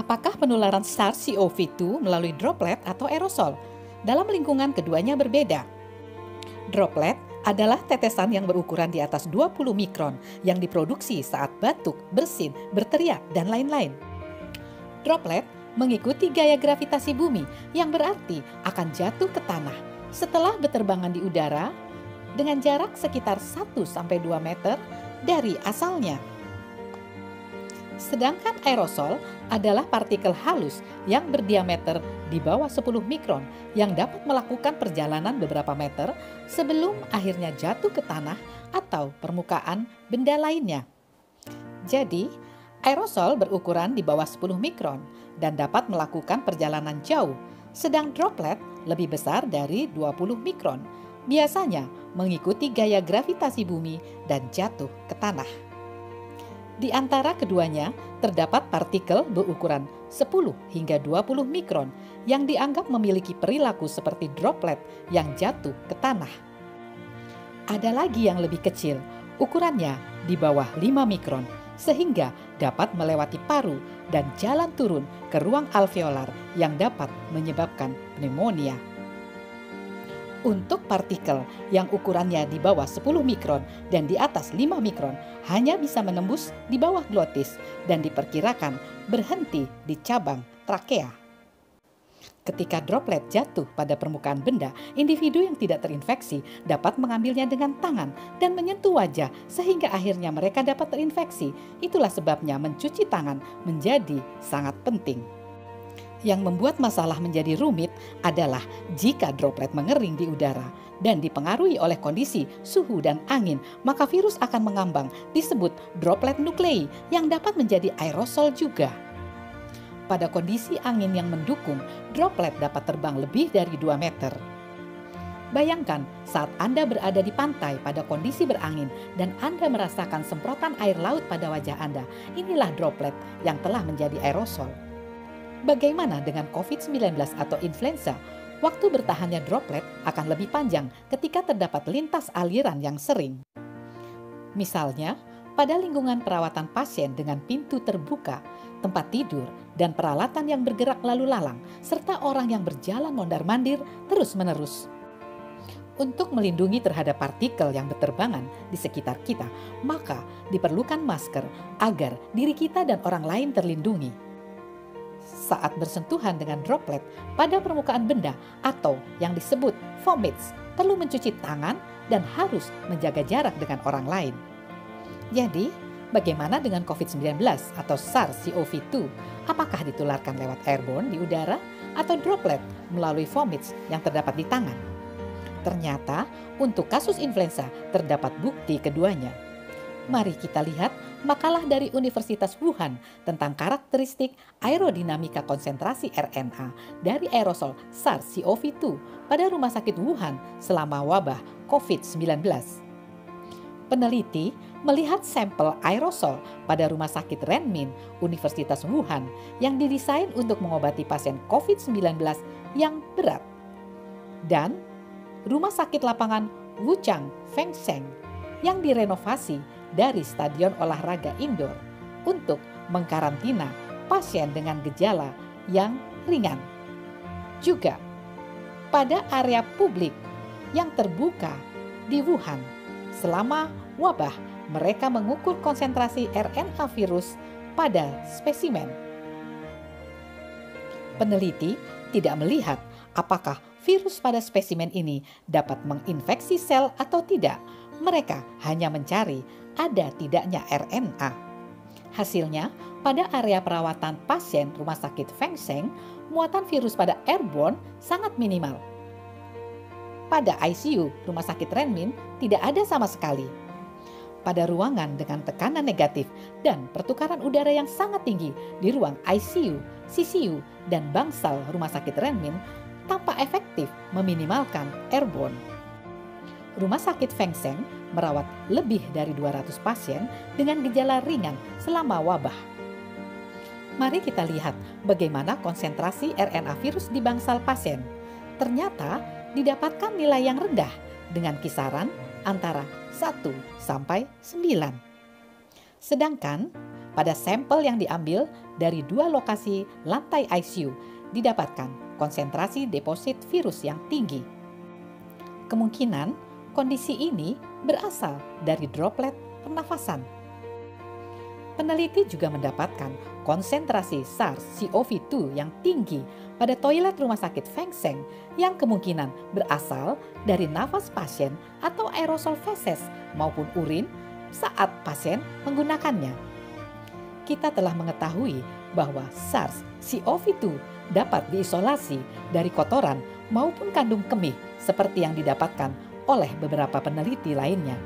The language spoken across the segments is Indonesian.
Apakah penularan SARS-CoV-2 melalui droplet atau aerosol? Dalam lingkungan keduanya berbeda. Droplet adalah tetesan yang berukuran di atas 20 mikron yang diproduksi saat batuk, bersin, berteriak, dan lain-lain. Droplet mengikuti gaya gravitasi bumi yang berarti akan jatuh ke tanah setelah berterbangan di udara dengan jarak sekitar 1-2 meter dari asalnya. Sedangkan aerosol adalah partikel halus yang berdiameter di bawah 10 mikron yang dapat melakukan perjalanan beberapa meter sebelum akhirnya jatuh ke tanah atau permukaan benda lainnya. Jadi, aerosol berukuran di bawah 10 mikron dan dapat melakukan perjalanan jauh, sedang droplet lebih besar dari 20 mikron, biasanya mengikuti gaya gravitasi bumi dan jatuh ke tanah. Di antara keduanya, terdapat partikel berukuran 10 hingga 20 mikron yang dianggap memiliki perilaku seperti droplet yang jatuh ke tanah. Ada lagi yang lebih kecil, ukurannya di bawah 5 mikron, sehingga dapat melewati paru dan jalan turun ke ruang alveolar yang dapat menyebabkan pneumonia. Untuk partikel yang ukurannya di bawah 10 mikron dan di atas 5 mikron hanya bisa menembus di bawah glotis dan diperkirakan berhenti di cabang trakea. Ketika droplet jatuh pada permukaan benda, individu yang tidak terinfeksi dapat mengambilnya dengan tangan dan menyentuh wajah sehingga akhirnya mereka dapat terinfeksi. Itulah sebabnya mencuci tangan menjadi sangat penting. Yang membuat masalah menjadi rumit adalah jika droplet mengering di udara dan dipengaruhi oleh kondisi suhu dan angin, maka virus akan mengambang, disebut droplet nuklei yang dapat menjadi aerosol juga. Pada kondisi angin yang mendukung, droplet dapat terbang lebih dari 2 meter. Bayangkan saat Anda berada di pantai pada kondisi berangin dan Anda merasakan semprotan air laut pada wajah Anda. Inilah droplet yang telah menjadi aerosol. Bagaimana dengan COVID-19 atau influenza? Waktu bertahannya droplet akan lebih panjang ketika terdapat lintas aliran yang sering. Misalnya, pada lingkungan perawatan pasien dengan pintu terbuka, tempat tidur, dan peralatan yang bergerak lalu lalang, serta orang yang berjalan mondar-mandir terus-menerus. Untuk melindungi terhadap partikel yang berterbangan di sekitar kita, maka diperlukan masker agar diri kita dan orang lain terlindungi. Saat bersentuhan dengan droplet pada permukaan benda atau yang disebut vomits, perlu mencuci tangan dan harus menjaga jarak dengan orang lain. Jadi, bagaimana dengan COVID-19 atau SARS-CoV-2? Apakah ditularkan lewat airborne di udara atau droplet melalui vomits yang terdapat di tangan? Ternyata, untuk kasus influenza terdapat bukti keduanya. Mari kita lihat makalah dari Universitas Wuhan tentang karakteristik aerodinamika konsentrasi RNA dari aerosol SARS-CoV-2 pada Rumah Sakit Wuhan selama wabah COVID-19. Peneliti melihat sampel aerosol pada Rumah Sakit Renmin Universitas Wuhan yang didesain untuk mengobati pasien COVID-19 yang berat dan Rumah Sakit Lapangan Wuchang Fengseng yang direnovasi dari stadion olahraga indoor untuk mengkarantina pasien dengan gejala yang ringan. Juga pada area publik yang terbuka di Wuhan selama wabah, mereka mengukur konsentrasi RNA virus pada spesimen. Peneliti tidak melihat apakah virus pada spesimen ini dapat menginfeksi sel atau tidak. Mereka hanya mencari ada tidaknya RNA. Hasilnya, pada area perawatan pasien Rumah Sakit Fengseng, muatan virus pada airborne sangat minimal. Pada ICU Rumah Sakit Renmin tidak ada sama sekali. Pada ruangan dengan tekanan negatif dan pertukaran udara yang sangat tinggi di ruang ICU, CCU, dan bangsal Rumah Sakit Renmin tanpa efektif meminimalkan airborne. Rumah Sakit Fengseng merawat lebih dari 200 pasien dengan gejala ringan selama wabah. Mari kita lihat bagaimana konsentrasi RNA virus di bangsal pasien. Ternyata didapatkan nilai yang rendah dengan kisaran antara 1 sampai 9. Sedangkan pada sampel yang diambil dari 2 lokasi lantai ICU didapatkan konsentrasi deposit virus yang tinggi. Kemungkinan kondisi ini berasal dari droplet pernafasan. Peneliti juga mendapatkan konsentrasi SARS-CoV-2 yang tinggi pada toilet rumah sakit Feng Seng yang kemungkinan berasal dari nafas pasien atau aerosol feses maupun urin saat pasien menggunakannya. Kita telah mengetahui bahwa SARS-CoV-2 dapat diisolasi dari kotoran maupun kandung kemih seperti yang didapatkan oleh beberapa peneliti lainnya.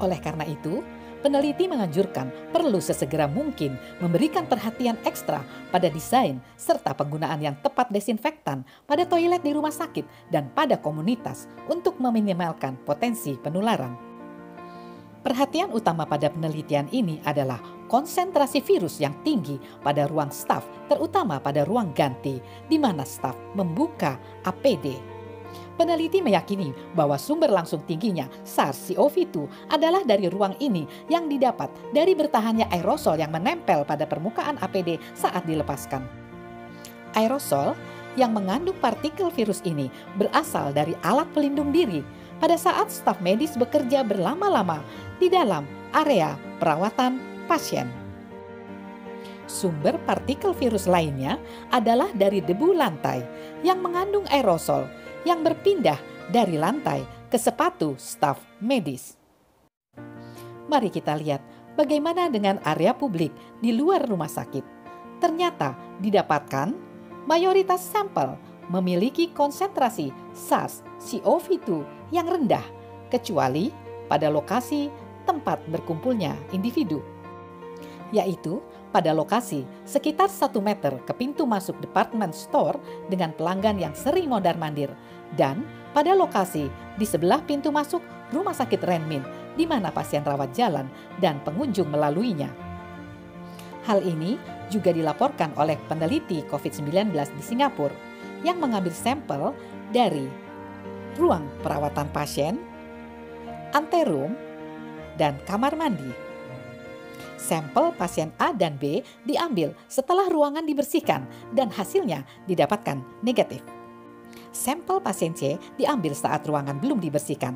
Oleh karena itu, peneliti menganjurkan perlu sesegera mungkin memberikan perhatian ekstra pada desain serta penggunaan yang tepat desinfektan pada toilet di rumah sakit dan pada komunitas untuk meminimalkan potensi penularan. Perhatian utama pada penelitian ini adalah konsentrasi virus yang tinggi pada ruang staf, terutama pada ruang ganti, di mana staf membuka APD. Peneliti meyakini bahwa sumber langsung tingginya SARS-CoV-2 adalah dari ruang ini yang didapat dari bertahannya aerosol yang menempel pada permukaan APD saat dilepaskan. Aerosol yang mengandung partikel virus ini berasal dari alat pelindung diri pada saat staf medis bekerja berlama-lama di dalam area perawatan pasien. Sumber partikel virus lainnya adalah dari debu lantai yang mengandung aerosol yang berpindah dari lantai ke sepatu staf medis. Mari kita lihat bagaimana dengan area publik di luar rumah sakit. Ternyata didapatkan mayoritas sampel memiliki konsentrasi SARS-CoV-2 yang rendah, kecuali pada lokasi tempat berkumpulnya individu, yaitu pada lokasi sekitar 1 meter ke pintu masuk department store dengan pelanggan yang sering mondar-mandir, dan pada lokasi di sebelah pintu masuk rumah sakit Renmin di mana pasien rawat jalan dan pengunjung melaluinya. Hal ini juga dilaporkan oleh peneliti COVID-19 di Singapura yang mengambil sampel dari ruang perawatan pasien, anterum, dan kamar mandi. Sampel pasien A dan B diambil setelah ruangan dibersihkan dan hasilnya didapatkan negatif. Sampel pasien C diambil saat ruangan belum dibersihkan.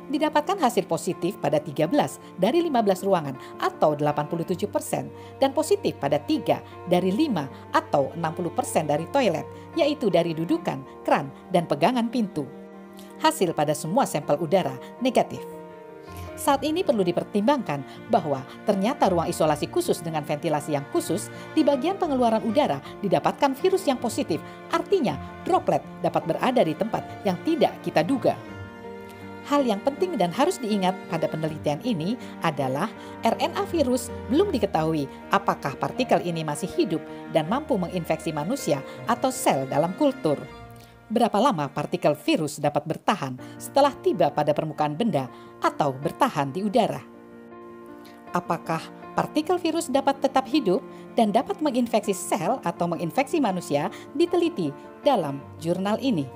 Didapatkan hasil positif pada 13 dari 15 ruangan atau 87% dan positif pada 3 dari 5 atau 60% dari toilet, yaitu dari dudukan, kran, dan pegangan pintu. Hasil pada semua sampel udara negatif. Saat ini perlu dipertimbangkan bahwa ternyata ruang isolasi khusus dengan ventilasi yang khusus di bagian pengeluaran udara didapatkan virus yang positif. Artinya droplet dapat berada di tempat yang tidak kita duga. Hal yang penting dan harus diingat pada penelitian ini adalah RNA virus belum diketahui apakah partikel ini masih hidup dan mampu menginfeksi manusia atau sel dalam kultur. Berapa lama partikel virus dapat bertahan setelah tiba pada permukaan benda atau bertahan di udara? Apakah partikel virus dapat tetap hidup dan dapat menginfeksi sel atau menginfeksi manusia diteliti dalam jurnal ini.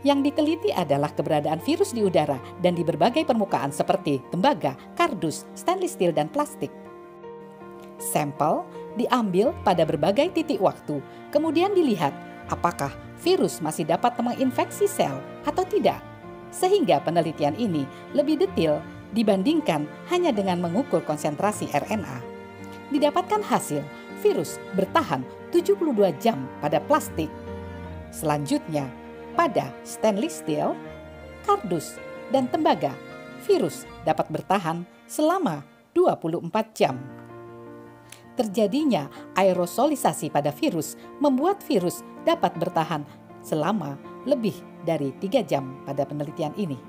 Yang diteliti adalah keberadaan virus di udara dan di berbagai permukaan seperti tembaga, kardus, stainless steel, dan plastik. Sampel diambil pada berbagai titik waktu, kemudian dilihat apakah virus masih dapat menginfeksi sel atau tidak. Sehingga penelitian ini lebih detail dibandingkan hanya dengan mengukur konsentrasi RNA. Didapatkan hasil virus bertahan 72 jam pada plastik. Selanjutnya, pada stainless steel, kardus, dan tembaga, virus dapat bertahan selama 24 jam. Terjadinya aerosolisasi pada virus membuat virus dapat bertahan selama lebih dari 3 jam pada penelitian ini.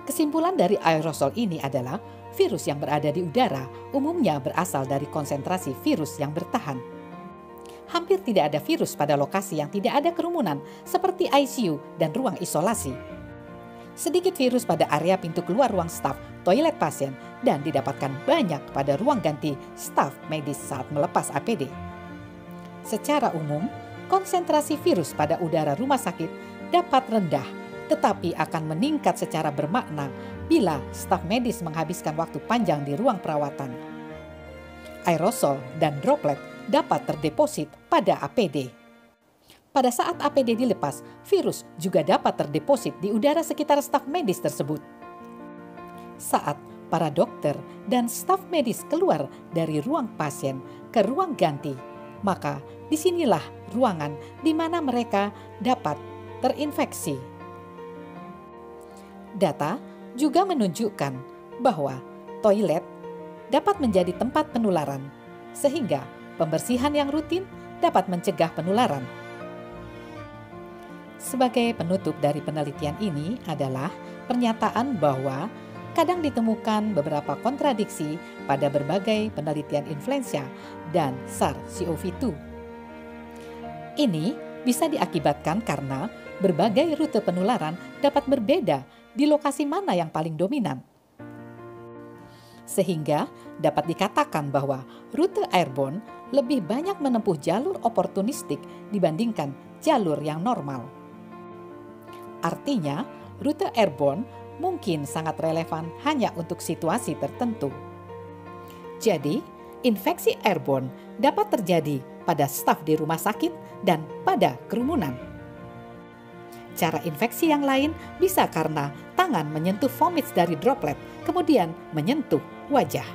Kesimpulan dari aerosol ini adalah virus yang berada di udara umumnya berasal dari konsentrasi virus yang bertahan. Hampir tidak ada virus pada lokasi yang tidak ada kerumunan seperti ICU dan ruang isolasi. Sedikit virus pada area pintu keluar ruang staf, toilet pasien, dan didapatkan banyak pada ruang ganti staf medis saat melepas APD. Secara umum, konsentrasi virus pada udara rumah sakit dapat rendah, tetapi akan meningkat secara bermakna bila staf medis menghabiskan waktu panjang di ruang perawatan. aerosol dan droplet dapat terdeposit pada APD. Pada saat APD dilepas, virus juga dapat terdeposit di udara sekitar staf medis tersebut. Saat para dokter dan staf medis keluar dari ruang pasien ke ruang ganti, maka disinilah ruangan di mana mereka dapat terinfeksi. Data juga menunjukkan bahwa toilet dapat menjadi tempat penularan, sehingga pembersihan yang rutin dapat mencegah penularan. Sebagai penutup dari penelitian ini adalah pernyataan bahwa kadang ditemukan beberapa kontradiksi pada berbagai penelitian influenza dan SARS-CoV-2. Ini bisa diakibatkan karena berbagai rute penularan dapat berbeda di lokasi mana yang paling dominan. Sehingga dapat dikatakan bahwa rute airborne lebih banyak menempuh jalur oportunistik dibandingkan jalur yang normal. Artinya, rute airborne mungkin sangat relevan hanya untuk situasi tertentu. Jadi, infeksi airborne dapat terjadi pada staf di rumah sakit dan pada kerumunan. Cara infeksi yang lain bisa karena tangan menyentuh vomit dari droplet, kemudian menyentuh wajah.